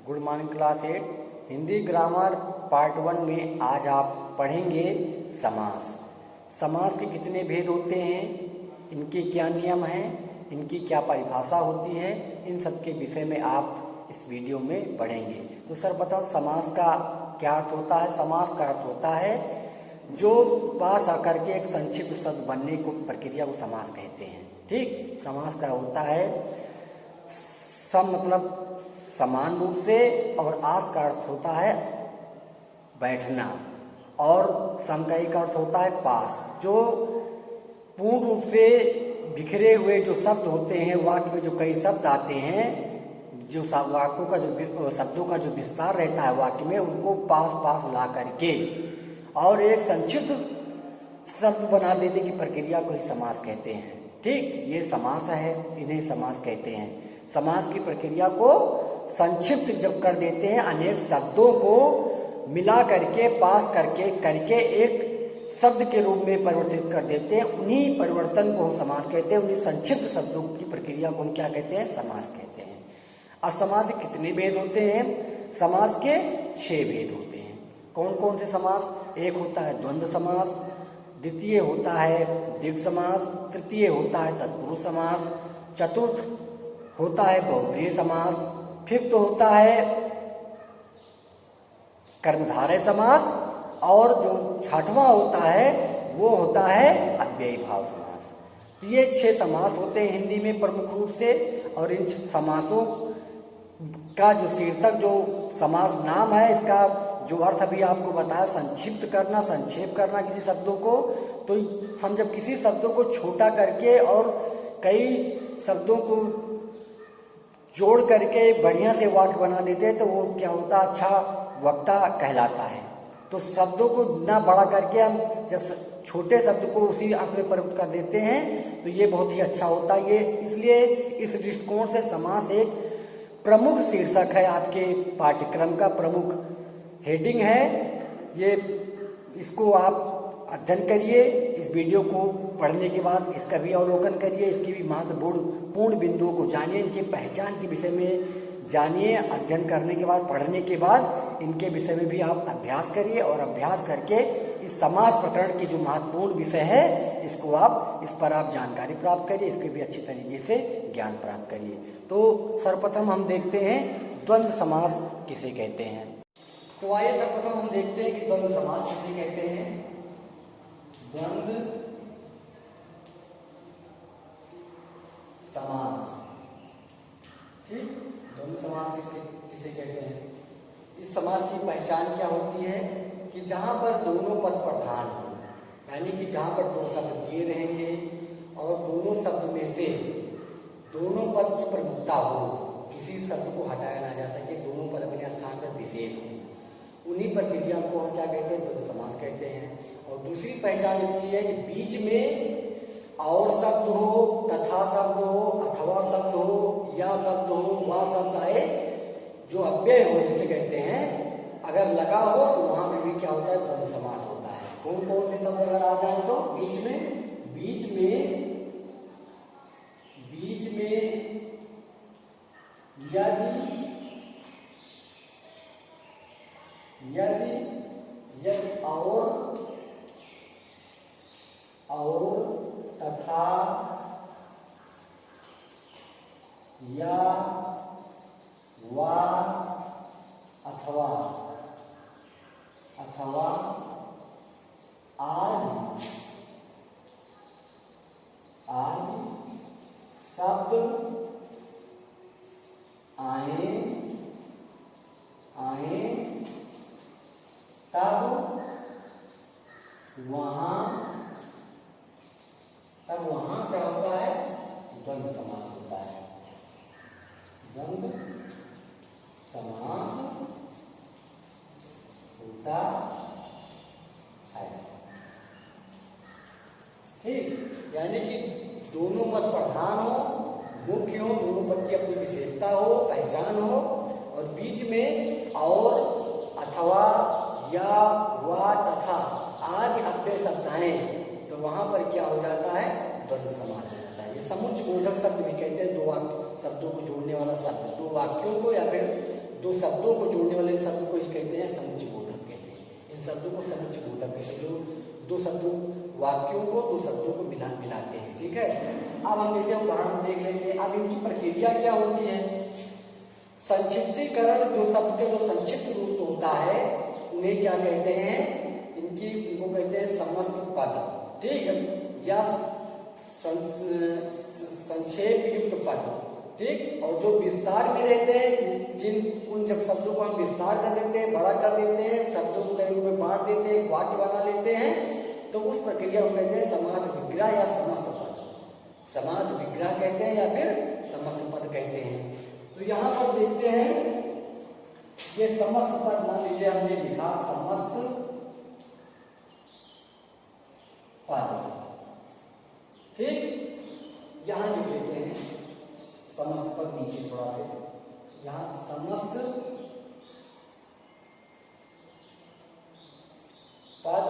Good morning class 8 Hindi grammar part 1 में आज आप पढ़ेंगे समास। समास के कितने भेद होते हैं, इनके क्या नियम हैं, इनकी क्या परिभाषा होती है, इन सब के विषय में आप इस वीडियो में पढ़ेंगे। तो सर्वप्रथम समास का क्या अर्थ होता है। समास का अर्थ होता है जो पास आकर के एक संक्षिप्त शब्द बनने को प्रक्रिया को समास कहते हैं। ठीक, समास का होता है सम मतलब समान रूप से, और आस का अर्थ होता है बैठना, और सम का एक अर्थ होता है पास। जो पूर्ण रूप से बिखरे हुए जो शब्द होते हैं, वाक्य में जो कई शब्द आते हैं, जो वाक्यों का जो शब्दों का जो विस्तार रहता है वाक्य में, उनको पास पास ला करके और एक संक्षिप्त शब्द बना देने की प्रक्रिया को ही समास कहते हैं। ठीक, ये समास है, इन्हें समास कहते हैं। समास की प्रक्रिया को संक्षिप्त जब कर देते हैं, अनेक शब्दों को मिला करके पास करके एक शब्द के रूप में परिवर्तित कर देते हैं, उन्हीं परिवर्तन को हम समास कहते हैं। उन्हीं संक्षिप्त शब्दों की प्रक्रिया को हम क्या कहते हैं, समास कहते हैं। अब समास के कितने भेद होते हैं। समास के 6 भेद होते हैं। कौन कौन से समास। एक होता है द्वंद्व समास, द्वितीय होता है द्विग समास, तृतीय होता है तत्पुरुष समास, चतुर्थ होता है बहुब्रीहि समास, फिफ्थ होता है कर्मधारय समास, और जो छठवां होता है वो होता है अव्ययी भाव समास। तो ये 6 समास होते हैं हिंदी में प्रमुख रूप से। और इन समासों का जो शीर्षक जो समास नाम है, इसका जो अर्थ अभी आपको बताया, संक्षिप्त करना, संक्षेप करना किसी शब्दों को। तो हम जब किसी शब्दों को छोटा करके और कई शब्दों को जोड़ करके बढ़िया से वाक्य बना देते हैं, तो वो क्या होता है, अच्छा वक्ता कहलाता है। तो शब्दों को ना बड़ा करके हम जब छोटे शब्द को उसी अर्थ में प्रयुक्त कर देते हैं, तो ये बहुत ही अच्छा होता है। ये इसलिए इस दृष्टिकोण से समास एक प्रमुख शीर्षक है, आपके पाठ्यक्रम का प्रमुख हेडिंग है ये। इसको आप अध्ययन करिए, इस वीडियो को पढ़ने के बाद इसका भी अवलोकन करिए, इसकी भी महत्वपूर्ण बिंदुओं को जानिए, इनके पहचान के विषय में जानिए। अध्ययन करने के बाद, पढ़ने के बाद इनके विषय में भी आप अभ्यास करिए, और अभ्यास करके इस समास प्रकरण की जो महत्वपूर्ण विषय है, इसको आप इस पर आप जानकारी प्राप्त करिए, इसके भी अच्छी तरीके से ज्ञान प्राप्त करिए। तो सर्वप्रथम हम देखते हैं द्वंद्व समास किसे कहते हैं। तो आइए सर्वप्रथम हम देखते हैं कि द्वंद्व समास किसे कहते हैं। द्वंद्व समास, ठीक, द्वंद्व समास किसे कहते हैं। इस समास की पहचान क्या होती है कि जहां पर दोनों पद प्रधान हो, यानी कि जहां पर 2 शब्द दिए रहेंगे और दोनों शब्द में से दोनों पद की प्रमुखता हो, किसी शब्द को हटाया ना जा सके, दोनों पद अपने स्थान पर विशेष हो, उन्हीं प्रक्रिया को हम क्या कहते हैं, द्वंद्व समास कहते हैं। और दूसरी पहचान इसकी है कि बीच में और शब्द हो, तथा शब्द हो, अथवा शब्द हो, या शब्द हो, वह शब्द आए जो अव्यय हो, जिसे कहते हैं, अगर लगा हो तो वहां में भी क्या होता है, द्वंद्व समास होता है। कौन कौन से शब्द अगर आ जाए तो बीच में यदि और तथा या वा अथवा आदि शब्द आए तब वहां क्या होता है, द्वंद्व समास होता है। द्वंद्व समास होता है। ठीक, यानी कि दोनों पद प्रधान हो, मुख्य हो, दोनों पद की अपनी विशेषता हो, पहचान हो, और बीच में और अथवा या वा तथा आदि अव्यय शब्द आए, तो वहां पर क्या हो जाता है, द्वंद्व समास हो जाता है। ये समुच्चय बोधक शब्द भी कहते हैं, 2 शब्दों को जोड़ने वाला शब्द, 2 वाक्यों को या फिर 2 शब्दों को जोड़ने वाले शब्द को ही कहते हैं समुच्चय बोधक कहते हैं। इन शब्दों को समुच्चय बोधक कहते हैं, जो दो शब्दों वाक्यों को दो शब्दों को मिलाते हैं। ठीक है, अब हम जैसे उदाहरण देख लेते हैं। अब इनकी प्रक्रिया क्या होती है? संक्षिप्तीकरण, जो शब्द के जो संक्षिप्त रूप होता है उन्हें क्या कहते हैं? इनको कहते हैं समस्त पद, ठीक है, या संक्षेप युक्त पद, ठीक। और जो विस्तार में रहते हैं, उन जब शब्दों को हम विस्तार कर देते हैं, बड़ा कर देते हैं, शब्दों को कई रूप में बांट देते हैं, वाक्य बना लेते हैं, तो उस प्रक्रिया को कहते हैं समास विग्रह या समस्त पद। समास विग्रह कहते हैं या फिर समस्त पद कहते हैं। तो यहाँ पर देखते हैं, ये समस्त पद मान लीजिए हमने लिखा समस्त पद, ठीक। यहाँ लिख लेते हैं समस्त पद, नीचे थोड़ा से, यहाँ समस्त पद,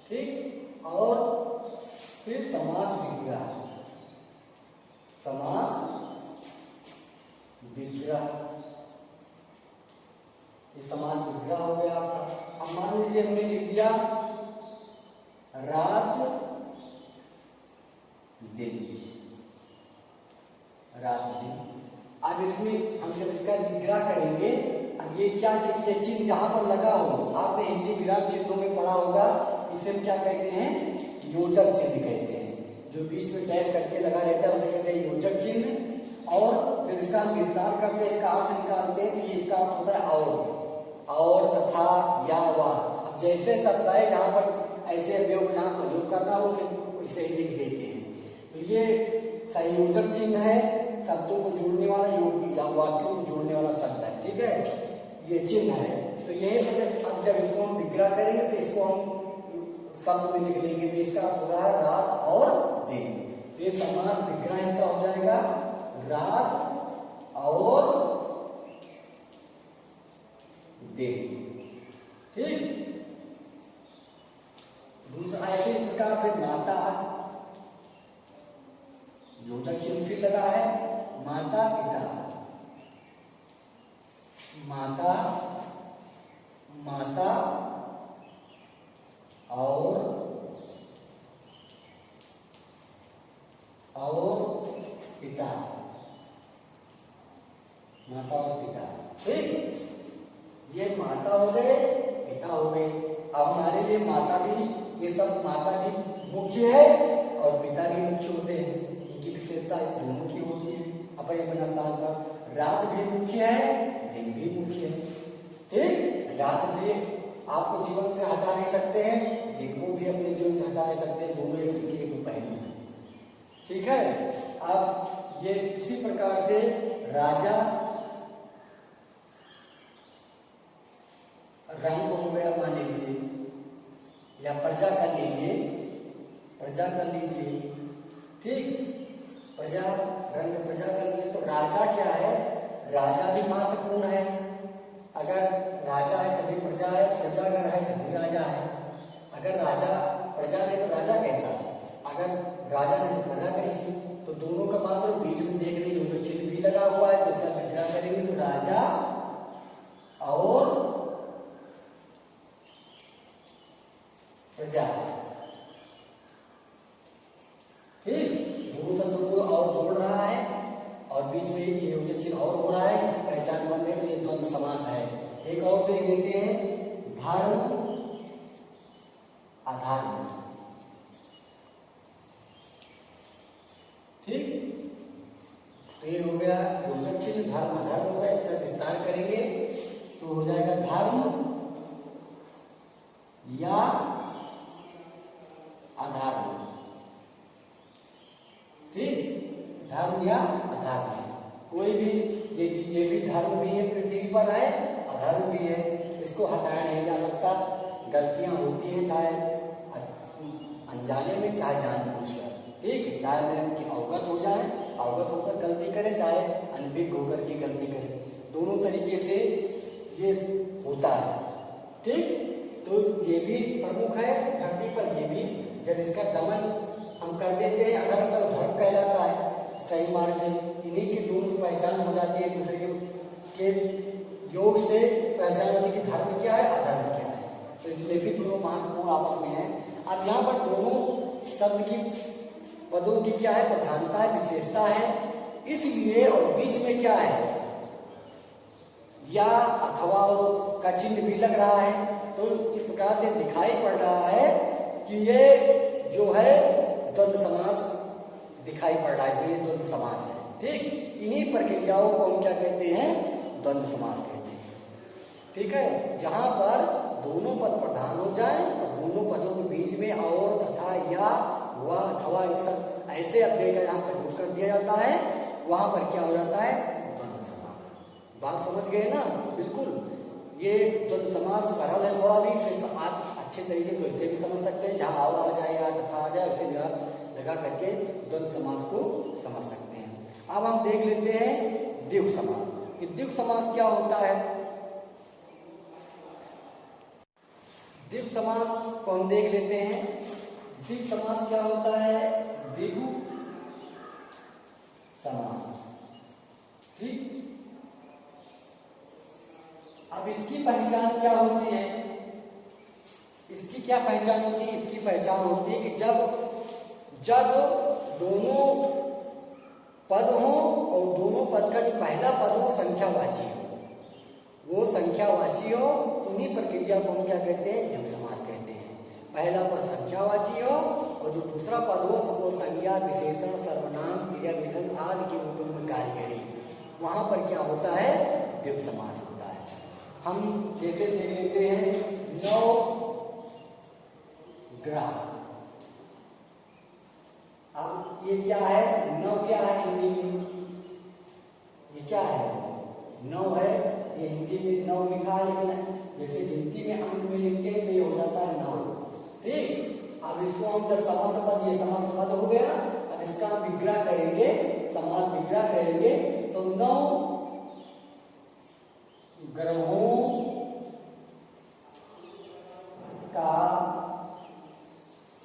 ठीक। और फिर समास विग्रह, समास विग्रह, ये समास विग्रह हो गया। अब मान लीजिए हमने लिख दिया रात दिन, रात दिन। अब इसमें हम जब इसका विग्रह करेंगे, अब ये क्या चीज, ये चिन्ह जहां पर लगा हो, आपने हिंदी विराम चिन्हों में पढ़ा होगा, इसे हम क्या कहते हैं? योजक चिन्ह कहते हैं। जो बीच में डैश करके लगा रहता है उसे कहते हैं योजक चिन्ह। और जब इसका हम विस्तार करते हैं, इसका अर्थ निकालते हैं, तो ये इसका अर्थ होता है और तथा या वा। अब जैसे शब्द है जहां पर ऐसे अवयव जहां प्रयोग करना हो उसे ही लिख देते हैं। तो ये संयोजक चिन्ह है, शब्दों को जोड़ने वाला, या वाक्यों को जोड़ने वाला शब्द है, ठीक है, ये चिन्ह है। तो यही मतलब अब जब इसको हम विग्रह करेंगे तो इसको हम शब्द में लिख लेंगे, तो इसका हो रहा है रात और दिन। तो ये समास विग्रह इसका हो जाएगा रात और दिन, ठीक। दूसरा ऐसे प्रकार से माता, योजक चिन्ह फिर लगा है, माता पिता, माता माता और पिता, माता और पिता, ठीक। ये माता हो गए, पिता हो गए। अब हमारे लिए माता भी, ये सब माता भी मुख्य है और पिता भी मुख्य होते हैं। इनकी विशेषता दोनों की होती है अपने अपना स्थान पर। रात भी मुख्य है, दिन भी मुख्य है, ठीक। रात भी आपको जीवन से हटा नहीं सकते हैं, दिन को भी अपने जीवन से हटा नहीं सकते हैं, दोनों एक सिक्के के दो पहलू हैं, ठीक है। अब ये इसी प्रकार से राजा रंग हो गया मान लीजिए, या प्रजा कर लीजिए, प्रजा कर लीजिए, ठीक। प्रजा रंग प्रजा कर लीजिए। तो राजा क्या है? राजा भी महत्वपूर्ण है। अगर राजा है तभी प्रजा है, प्रजा अगर है तभी राजा है। अगर राजा प्रजा नहीं तो राजा कैसा? अगर राजा नहीं तो प्रजा कैसी? तो दोनों का मात्र बीच में देख लेंगे, जो चिन्ह भी लगा हुआ है तो इसका विग्रह करेंगे, तो राजा और प्रजा, ठीक। दोनों शब्दों को और जोड़ रहा है और बीच में ये योजक चिन्ह और हो रहा है, पहचान बनने तो ये द्वंद्व समास है। एक और देख लेते हैं, धर्म अधर्म, ठीक। तो ये हो गया योजक चिन्ह, धर्म अधर्म हो गया। इसका विस्तार करेंगे तो हो जाएगा धर्म या अधर्म, ठीक। धर्म या अधर्म, कोई भी ये भी धर्म भी है, पृथ्वी पर है, अधर्म भी है, इसको हटाया नहीं जा सकता। गलतियां होती हैं, चाहे अनजाने में चाहे जानबूझकर, ठीक। चाहे मैं अवगत हो जाए, अवगत होकर गलती करें, चाहे अनभिज्ञ होकर की गलती करें, दोनों तरीके से ये होता है, ठीक। तो ये भी प्रमुख है धरती पर, ये भी जब इसका दमन हम कर देते हैं अधर्म पर, धर्म कहलाता है। सही मार्ग से, इन्हीं की दोनों की पहचान हो जाती है, दूसरे के योग से पहचान होती है कि धर्म क्या है, अधर्म क्या है। तो इसलिए भी दोनों महत्वपूर्ण आपस में है। अब यहाँ पर दोनों शब्द की पदों की क्या है, प्रधानता है, विशेषता है, इसलिए और बीच में क्या है, या अथवा का चिन्ह भी लग रहा है। तो इस प्रकार से दिखाई पड़ रहा है कि ये जो है द्वंद्व समास दिखाई पड़ रहा है, ये द्वंद्व समास है। ठीक, इन्हीं प्रक्रियाओं को हम क्या कहते हैं, द्वंद्व समास कहते हैं। ठीक है, जहां पर दोनों पद प्रधान हो जाए और दोनों पदों के बीच में और, तथा, या, व, अथवा, ये सब ऐसे अव्यय का यहाँ प्रयोग कर दिया जाता है, वहां पर क्या हो जाता है, द्वंद्व समास। बात समझ गए ना? बिल्कुल, ये द्वंद्व समास सरल है थोड़ा भी, आप अच्छे तरीके से इसे भी समझ सकते हैं, जहाँ और आ जाए या तथा आ जाए उसे लगा करके द्वंद्व समास को समझ सकते हैं। अब हम देख लेते हैं द्विगु समास कि द्विगु समास क्या होता है। द्विगु समास को हम देख लेते हैं। द्विगु समास क्या होता है, द्विगु समास। ठीक, अब इसकी पहचान क्या होती है, इसकी क्या पहचान होती है, इसकी पहचान होती है कि जब दोनों पद हो और दोनों पद का जो पहला पद हो संख्यावाची हो, वो संख्यावाची हो, उन्हीं प्रक्रिया को हम क्या कहते हैं, द्विगु समास कहते हैं। पहला पद संख्यावाची हो और जो दूसरा पद हो वो संज्ञा, विशेषण, सर्वनाम, क्रिया विशेषण आदि के रूप में कार्य करे, वहां पर क्या होता है, द्विगु समास होता है। हम जैसे देख लेते हैं, नवग्रह। अब ये क्या है, नव क्या है हिंदी में, ये क्या है, नव है, ये हिंदी में नव लिखा है, लेकिन जैसे गिनती में अंक में लिखते हैं तो ये हो जाता है नव। ठीक, अब इसको हम जब समास पद, ये समास पद हो गया, अब इसका हम विग्रह करेंगे, समास विग्रह करेंगे तो नव ग्रहों का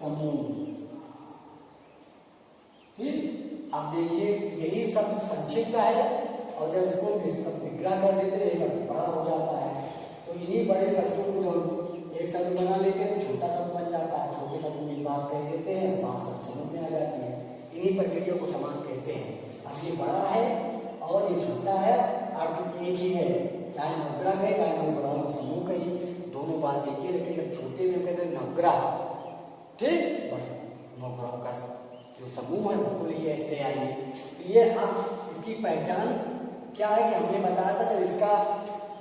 समूह। ठीक, अब देखिए यही सब संक्षिप्त है और जब इसको सब विग्रह कर देते हैं, सब बड़ा हो जाता है। तो इन्हीं बड़े शब्दों को हम एक शब्द बना लेते हैं, छोटा शब्द बन जाता है, छोटे शब्द में बात कह देते हैं, बात सब समझ में आ जाती है। इन्हीं प्रक्रिया को समास कहते हैं। अब ये बड़ा है और ये छोटा है, अर्थ एक ही है, चाहे नवग्रह कहे चाहे नवग्रहों का समूह कही, दोनों बात देखिए। लेकिन जब छोटे में कहते हैं नवग्रह, ठीक, बस नवग्रहों का जो समूह है उसको ले आइए। तो ये अब इसकी पहचान क्या है कि हमने बताया था, जब इसका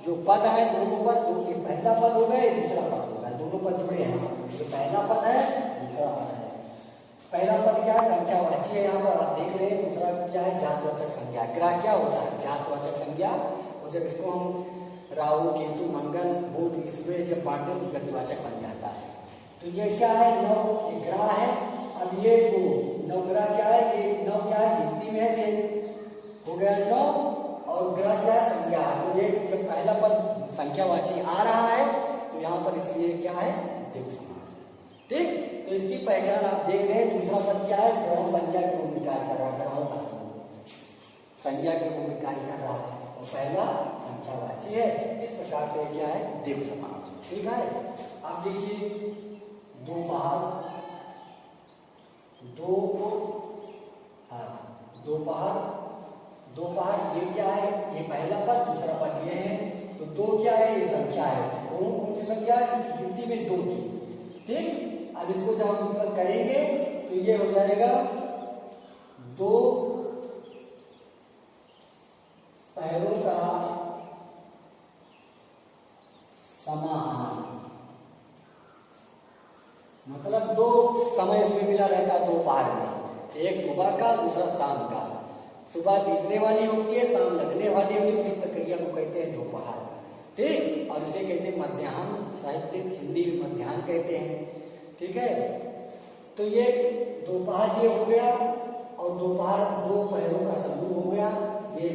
जो पद है दोनों पद, ये पहला पद हो गए, दूसरा पद हो गया, दोनों पद जुड़े हैं, ये पहला पद है, दूसरा पद है। पहला पद क्या है, संख्यावाची है, यहाँ पर आप देख रहे हैं। दूसरा क्या है, जातवाचक संज्ञा। ग्रह क्या होता है, जातवाचक संज्ञा। और जब इसको हम राहु, केतु, मंगल, बुध, इसमें जब बांटते हैं तो गतिवाचक बन जाता है। तो ये क्या है, नव, ये ग्रह है। अब ये नवग्रह क्या है, ये नव क्या है, गिनती में है, हो गया नव, और ग्रह क्या है, संज्ञा। तो ये जब पहला पद संख्यावाची आ रहा है तो यहाँ पर इसलिए क्या है, द्विगु समास। ठीक, तो इसकी पहचान आप देख रहे हैं। दूसरा पद क्या है, ग्रह संज्ञा के रूप में कार्य कर रहा है, ग्रहों का समूह संज्ञा के रूप में कार्य कर रहा है, और पहला संख्यावाची है। इस प्रकार से क्या है, द्विगु समास। ठीक है, आप देखिए दोपहर, दोपहर, ये क्या है, ये पहला पद, दूसरा पद ये है। तो दो क्या है, ये संख्या है, कौन सी संख्या है, गिनती में दो की। ठीक, अब इसको जब हम उत्तर करेंगे तो ये हो जाएगा दो पैरों का समाहार, मतलब दो समय इसमें मिला रहता है दोपहर में, एक सुबह का दूसरा शाम का। सुबह बीतने वाली होती है, शाम लगने वाली होती है, उसी प्रक्रिया को कहते हैं दोपहर। ठीक, और इसे कहते हैं मध्याह्न, साहित्यिक हिंदी में मध्याह्न कहते हैं। ठीक है, तो ये दोपहर ये हो गया, और दोपहर दो पहरों का समूह हो गया, ये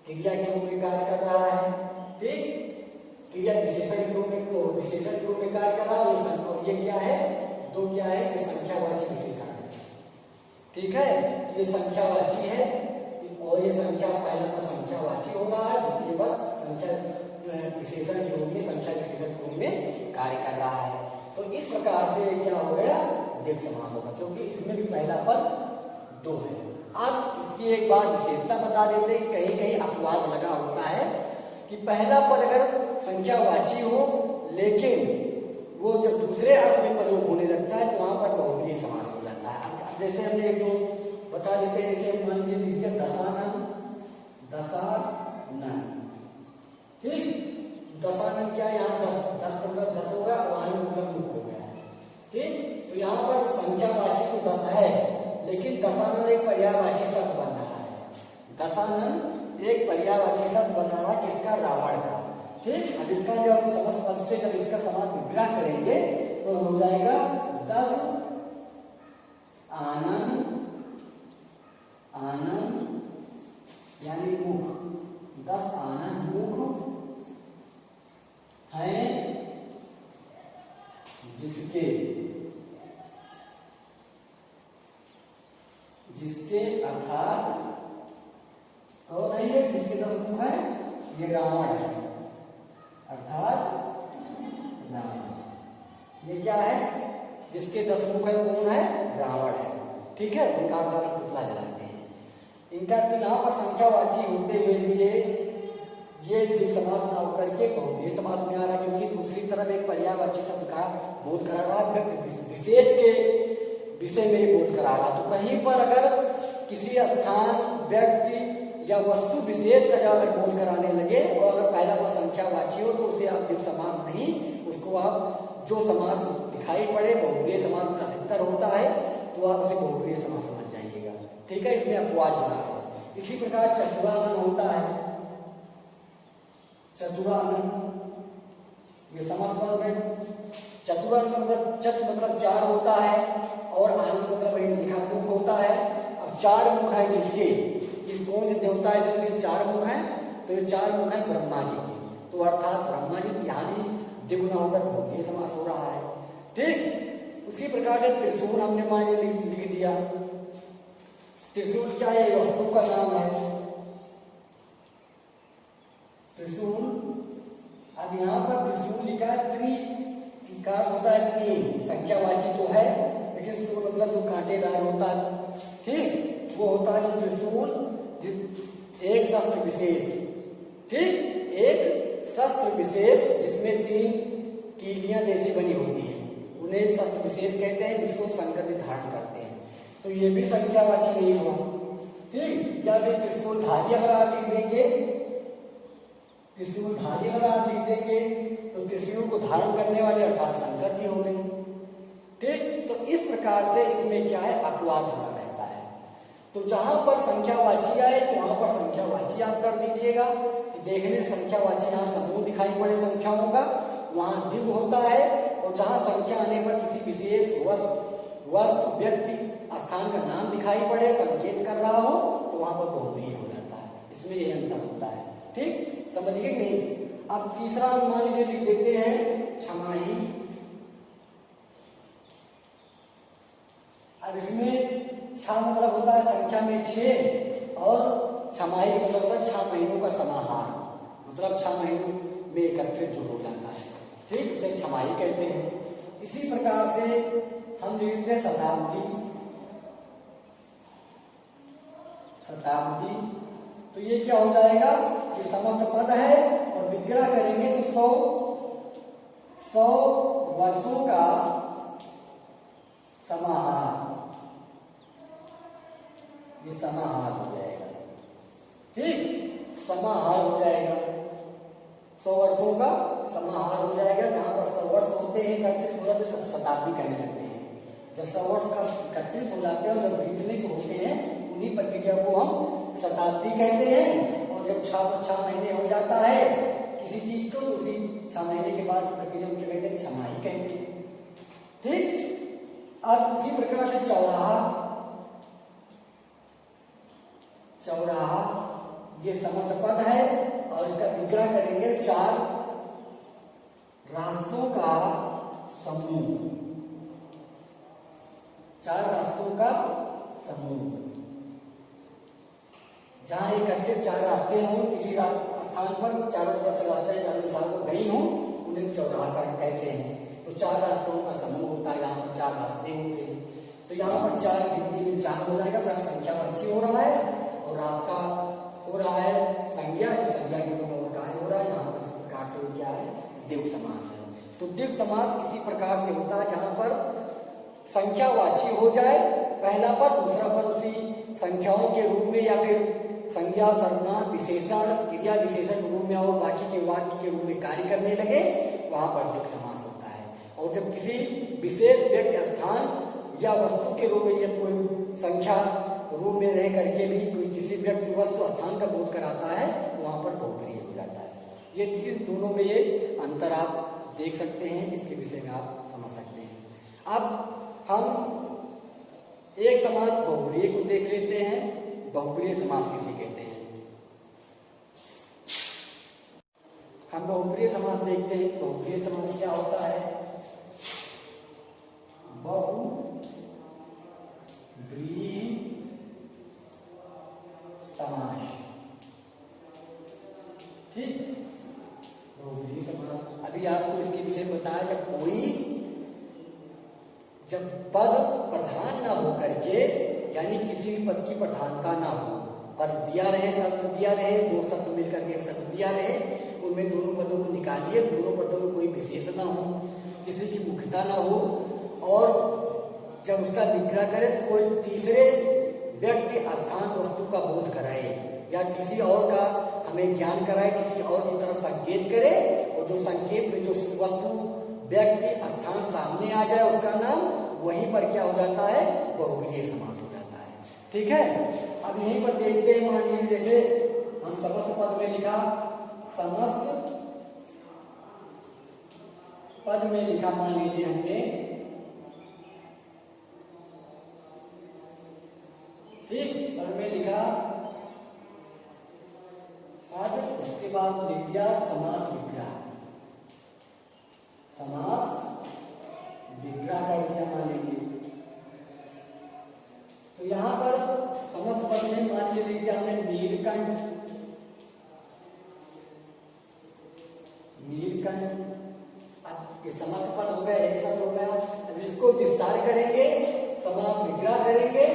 क्रिया के रूप में कार्य कर रहा है। ठीक, क्रिया विशेषण के रूप में, तो विशेषण के रूप में कार्य कर रहा है। और ये क्या है, दो क्या है, ये संख्यावाची विशेषण है। ठीक है, ये संख्यावाची है और ये संख्या पहला पद संख्यावाची हो रहा है, द्वितीय पद संख्या विशेषण योग में संख्या विशेषण योग में कार्य कर रहा है। तो इस प्रकार से क्या हो गया, द्वित्व समास होगा, क्योंकि इसमें भी पहला पद 2 है। अब इसकी एक बात विशेषता बता देते हैं, कहीं कहीं अपवाद लगा होता है कि पहला पद अगर संख्यावाची हो लेकिन वो जब दूसरे अर्थ में प्रयोग होने लगता है तो वहां पर बहुव्रीहि समास हो जाता है। अब जैसे हमने एक दो बता देते हैं, जैसे मान लीजिए दशानन, दशानन, ठीक, दशानन क्या है, यहाँ 10 होगा और आने मतलब मुख हो गया है, ठीक। तो यहाँ पर संख्यावाची तो 10 है लेकिन दशानन एक पर्यायवाची शब्द बन रहा है, दशानन एक पर्यायवाची शब्द बन रहा है किसका, रावण का, ठीक। अब इसका जब समस्त पद से जब इसका समास विग्रह करेंगे तो हो जाएगा 10 आनन, आनन यानी मुख, 10 आनन मुख हैं जिसके, जिसके अर्थात तो नहीं है, जिसके 10 मुख है, ये रावण है, अर्थात रावण, ये क्या है, जिसके 10 मुख है कौन है, रावण है, ठीक है। इनका सारा पुतला जलाते हैं, इनका तो यहाँ पर संख्यावाची होते हुए भी ये द्वित्व समास ना होकर के बहुव्रीहि समास में आ रहा है, क्योंकि दूसरी तरफ एक पर्यायवाची शब्द का बोध करा रहा है, विशेष के विषय में बोध करा रहा है। तो कहीं पर अगर किसी स्थान, व्यक्ति या वस्तु विशेष का जाकर बोध कराने लगे और अगर पहला पद संख्यावाची हो तो उसे आप द्वित्व समास नहीं, उसको आप जो समास दिखाई पड़े बहुव्रीहि समास में अधिकतर होता है तो आप उसे बहुव्रीहि समास समझ जाइएगा, ठीक है। इसमें अपवाद जुड़ा है। इसी प्रकार चतुरानन होता है, चतुरानन ये समस्त पद में, चतुरानन मतलब चत मतलब 4 होता है और आनन मतलब लिखा मुख होता है। अब 4 मुख है जिसके, जिस कौन से देवता है जिसके 4 मुख हैं, तो ये 4 मुख है ब्रह्मा जी के, तो अर्थात ब्रह्मा जी यहाँ भी द्विगुना होकर बहुव्रीहि समास हो रहा है, ठीक। उसी प्रकार से त्रिशूल हमने मान लिख दिया, त्रिशूल क्या है, वस्तु का नाम है त्रिशूल। अब यहाँ पर त्रिशूल लिखा है, त्रि का होता है 3, संख्यावाची तो है लेकिन त्रिशूल मतलब जो कांटेदार होता है, ठीक, वो होता है त्रिशूल, एक शस्त्र विशेष, ठीक, एक शस्त्र विशेष जिसमें 3 कीलियां जैसी बनी होती है, उन्हें शस्त्र विशेष कहते हैं, जिसको शंकर जी धारण करते हैं। तो ये भी संख्यावाची नहीं हुआ, ठीक। या फिर त्रिशूलधारी अगर आप लिख देंगे, त्रिशूलधारी अगर आप लिख देंगे तो त्रिशूल को धारण करने वाले अर्थात शंकर जी हो गए, ठीक। तो इस प्रकार से इसमें क्या है, अपवाद जुड़ा रहता है। तो जहां पर संख्यावाची आए तो वहां पर संख्यावाची आप कर दीजिएगा, देखने संख्यावाची जहां समूह दिखाई पड़े संख्याओं का वहां द्विगु होता है, और जहां संख्या आने पर किसी विशेष वस्तु व्यक्ति स्थान का नाम दिखाई पड़े, संकेत कर रहा हो, तो वहां पर बहुव्रीहि हो जाता है। इसमें यह अंतर होता है, ठीक, समझ गए नहीं। अब तीसरा मान लीजिए लिख देते हैं छमाही। अब इसमें 6 मतलब होता है संख्या में 6 और छमाही मतलब होता है 6 महीनों का समाहार, मतलब 6 महीनों में एकत्रित जो हो जाता है, ठीक, उसे छमाही कहते हैं। इसी प्रकार से हम लिखते हैं शताब्दी, शताब्दी, तो ये क्या हो जाएगा, ये समस्त पद है और विग्रह करेंगे तो 100 वर्षों का समाहार, ये समाहार हो जाएगा, ठीक, समाहार हो जाएगा, 100 वर्षों का समाहार हो जाएगा। जहां पर 100 वर्ष होते हैं एकत्रित हो जाते हैं, शताब्दी कहने लगते हैं। जब 100 वर्ष का एकत्रित हो जाते हैं और जब बीतने को होते हैं उन्हीं प्रक्रिया को हम शताब्दी कहते हैं। और जब 6 महीने हो जाता है किसी चीज को, तो उसी 6 महीने के बाद प्रक्रिया को कहते हैं छमाही कहते हैं, ठीक। अब इसी प्रकार से चौराहा, चौराहा ये समस्त पद है और इसका विग्रह करेंगे 4 रास्तों का समूह, 4 रास्तों का समूह, जहाँ एकत्रित चार रास्ते हों, किसी स्थान पर चारों तरफ से रास्ते चारों दिशाओं को गई हों, उन्हें चौराहा कहते हैं। तो चार रास्तों का समूह होता है, यहाँ पर चार रास्ते होते हैं। तो यहाँ पर चार गिनती में चार हो जाएगा, तो संख्यावाची हो रहा है, और रास्ता हो रहा है संज्ञा, संज्ञा के रूप में वो काय हो रहा है। यहाँ पर इस प्रकार से क्या है, द्विगु समास है। तो द्विगु समास इसी प्रकार से होता है जहाँ पर संख्यावाची हो जाए पहला पद, दूसरा पद उसी संख्याओं के रूप में या फिर संज्ञा, सर्वनाम, विशेषण, क्रिया विशेषण के रूप में और बाकी के वाक्य के रूप में कार्य करने लगे, वहां पर द्विगु समास होता है। और जब किसी विशेष व्यक्ति, स्थान या वस्तु के रूप में जब कोई संख्या रूप में रह करके भी कोई किसी व्यक्ति, वस्तु, स्थान का बोध कराता है, वहां पर बहुप्रिय हो जाता है। ये चीज दोनों में ये अंतर आप देख सकते हैं, इसके विषय में आप समझ सकते हैं। अब हम एक समास बहुप्रिय को देख लेते हैं। बहुप्रिय समास किसे कहते हैं? हम बहुप्रिय समास देखते हैं। बहुप्रिय समास क्या होता है? बहुप्रिय समास, ठीक। बहुप्रिय समास अभी आपको इसके विषय में बताया, जब पद प्रधान ना हो करके, यानी किसी भी पद की प्रधानता ना हो, पद दिया रहे, शब्द दिया रहे, दो शब्द मिलकर के एक शब्द दिया रहे, उनमें दोनों पदों को निकालिए, दोनों पदों में कोई विशेष ना हो, किसी की मुख्यता ना हो, और जब उसका विग्रह करे तो कोई तीसरे व्यक्ति, स्थान, वस्तु का बोध कराए या किसी और का हमें ज्ञान कराए, किसी और की तरफ संकेत करे, और जो संकेत में जो वस्तु, व्यक्ति, स्थान सामने आ जाए, उसका नाम वहीं पर क्या हो जाता है, बहुप्रिय समास हो जाता है। ठीक है। अब यहीं पर देखते हैं, मान लीजिए जैसे हम समस्त पद में लिखा, समस्त पद में लिखा, मान लीजिए हमने, ठीक, पद में लिखा पद, उसके बाद लिख दिया समास विग्रह, समास विग्रह कर दिया मान लीजिए। तो यहां पर समस्त पद में मान लीजिए हमने नीलकंठ, नीलकंठ, अब ये समस्त पद हो गया, एक शब्द हो गया। अब इसको विस्तार करेंगे, समास विग्रह करेंगे,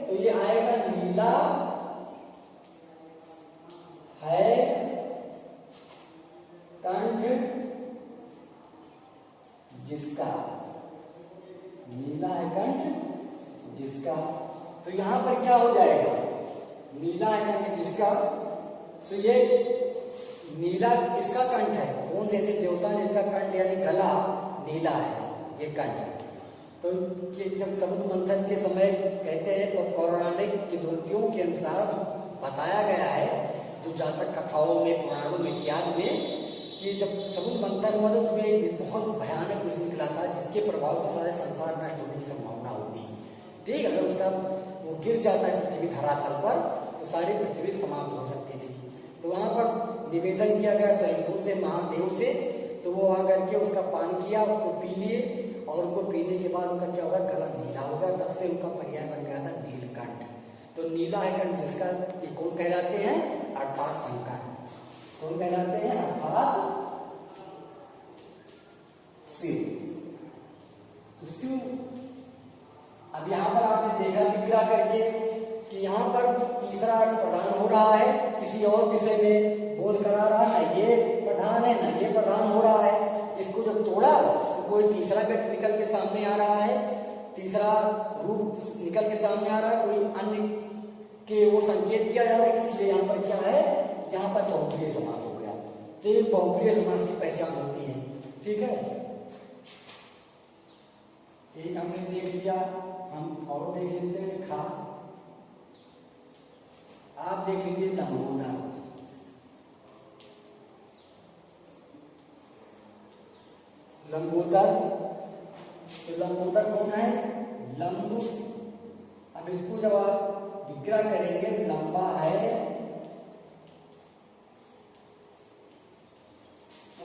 तो ये आएगा नीला है कंठ जिसका, नीला है कंठ जिसका। तो यहां पर क्या हो जाएगा, नीला है कंठ जिसका, तो ये नीला किसका कंठ है, कौन से ऐसे देवता ने इसका कंठ यानी गला नीला है, ये कंठ। तो ये जब समुद्र मंथन के समय कहते हैं, तो पौराणिक किंवदंतियों के अनुसार बताया गया है, जो जातक कथाओं में, पुराणों में, इतिहास में, कि जब समुद्र मंथन हुआ तो उसमें एक बहुत भयानक विष निकला था, जिसके प्रभाव से सारे संसार नष्ट होने की संभावना होती। ठीक, अगर उसका वो गिर जाता है पृथ्वी धरातल पर, तो सारी पृथ्वी समाप्त हो सकती थी। तो वहां पर निवेदन किया गया स्वयंभू से, महादेव से, तो वो आकर के उसका पान किया, उसको पी लिए, और उनको पीने के बाद उनका क्या होगा, गला नीला होगा। तब से उनका पर्याय बन गया था नीलकंठ। तो नीला है कंठ जिसका, ये कौन कहलाते हैं, अर्थात शंकर। कौन कहलाते हैं, अर्थात शिव। तो शिव। अब यहाँ पर आपने देखा विग्रह करके कि यहाँ पर तीसरा अर्थ प्रधान हो रहा है, किसी और विषय में बोध करा रहा है, ना ये प्रधान है ना ये प्रधान हो रहा है। इसको जब तोड़ा तो कोई तीसरा व्यक्ति निकल के सामने आ रहा है, तीसरा रूप निकल के सामने आ रहा है, कोई अन्य के वो संकेत किया जा रहा है। इसलिए यहाँ पर क्या है, यहाँ पर बहुप्रिय समास हो गया। तो ये बहुप्रिय समास की पहचान होती है। ठीक है, एक हमने देख लिया, हम और देख लेते हैं खा। आप देख लीजिए लंबोदर। लंबोदर, तो लंबोदर कौन है, लंब। अब इसको जब आप विग्रह करेंगे, लंबा है,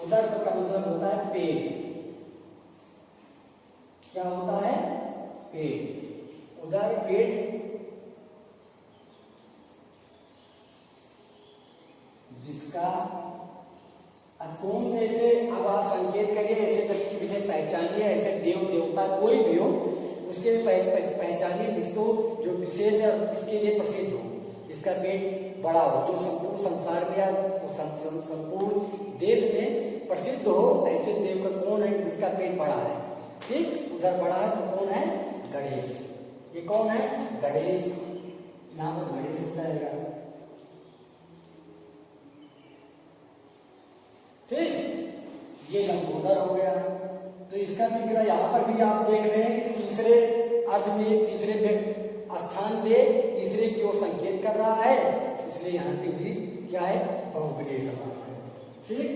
उदर का मतलब होता है पेट। क्या होता है, पेट। उदर पेट, जिसका। अब कौन से ऐसे, अब आप संकेत करिए, ऐसे व्यक्ति के विषय पहचानिए, ऐसे देव देवता कोई भी हो उसके पहचानिए जिसको, जो विशेष है इसके लिए प्रसिद्ध हो, इसका पेट बड़ा हो, जो संपूर्ण संसार में या संपूर्ण देश में प्रसिद्ध हो, ऐसे देव का कौन है जिसका पेट बड़ा है। ठीक, उधर बड़ा है तो कौन है? गणेश। ये कौन है? गणेश। यहाँ पर गणेश होता है। ठीक, ये लंबोदर हो गया। तो इसका विग्रह यहाँ पर भी आप देख रहे हैं कि तीसरे अर्ध में, तीसरे स्थान पे तीसरे की ओर संकेत कर रहा है, इसलिए यहाँ पे भी क्या है? बहुब्रीहि समास है। ठीक,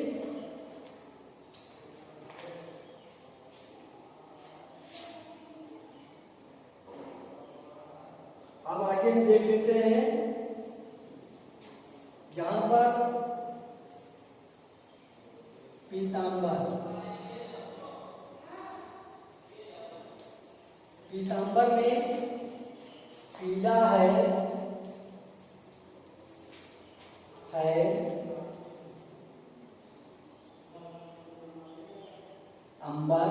अब आगे हम देख लेते हैं यहां पर पीतांबर। पीतांबर में पीला है अंबर।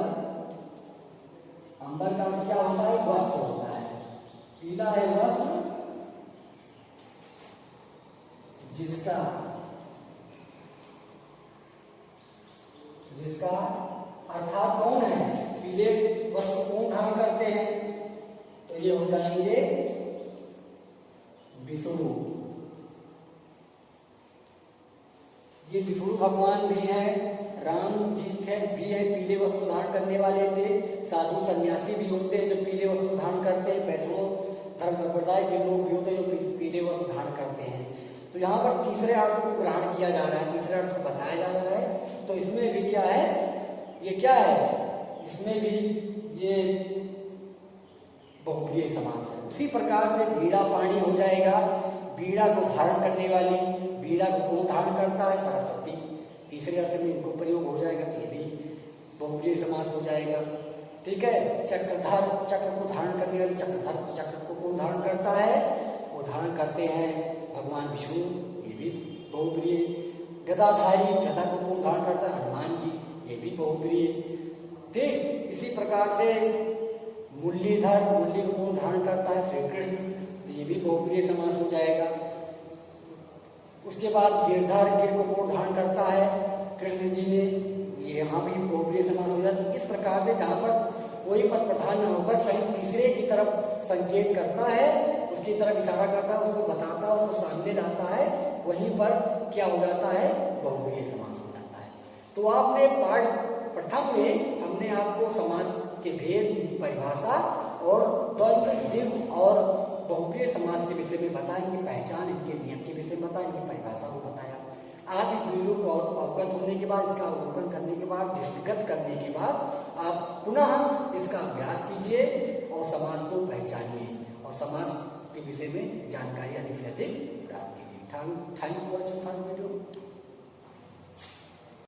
अंबर का क्या होता है? वस्त्र होता है। पीला है वस्त्र जिसका अर्थात कौन है? पीले वस्त्र कौन धारण करते हैं? तो ये हो जाएंगे विष्णु। ये विष्णु भगवान भी हैं, राम जी थे भी है, पीले वस्त्र धारण करने वाले थे। साधु सन्यासी भी होते हैं जो पीले वस्त्र धारण करते हैं। वैष्णव धर्म संप्रदाय के लोग भी होते हैं जो पीले वस्त्र धारण करते हैं। तो यहाँ पर तीसरे अर्थ को ग्रहण किया जा रहा है, तीसरे अर्थ को बताया जा रहा है। तो इसमें भी क्या है? ये क्या है? इसमें भी ये बहुब्रीहि समास है। उसी प्रकार से बीड़ा पाणी हो जाएगा। बीड़ा को धारण करने वाली, बीड़ा को कौन धारण करता है? सरस्वती। तीसरे अर्थ में इनको प्रयोग हो जाएगा, ये भी बहुब्रीहि समास हो जाएगा। ठीक है। चक्रधर, चक्र को धारण करने वाले चक्रधर, चक्र को कौन धारण करता है? वो धारण करते हैं भगवान विष्णु, ये भी बहुब्रीहि। गदाधारी, गदा को कौन धारण करता है? हनुमान जी, ये भी बहुब्रीहि। ठीक, इसी प्रकार से मुरलीधर, मुरली को कौन धारण करता है? श्री कृष्ण, ये भी बहुब्रीहि समास हो जाएगा। उसके बाद गिरधर, गिर को कौन धारण करता है? कृष्ण जी ने, ये यहाँ भी बहुब्रीहि समास हो जाता है। इस प्रकार से जहाँ पर कोई पद प्रधान न होकर कहीं तीसरे की तरफ संकेत करता है, उसकी तरफ इशारा करता है, उसको बताता है, उसको सामने लाता है, वहीं पर क्या हो जाता है? बहुब्रीहि समास हो जाता है। तो आपने पाठ प्रथम में हमने आपको समास के भेद, इनकी परिभाषा और द्वंद्व, द्विगु और बहुब्रीहि समास के विषय में बताया, इनकी पहचान, इनके नियम के विषय में बताया, इनकी परिभाषा को बताया। आप इस वीडियो को अवगत होने के बाद, इसका अवलोकन करने के बाद, दृष्टिगत करने के बाद आप पुनः इसका अभ्यास कीजिए और समास को पहचानिए और समास के विषय में जानकारी अधिक से अधिक प्राप्त कीजिए। Thank you for watching video.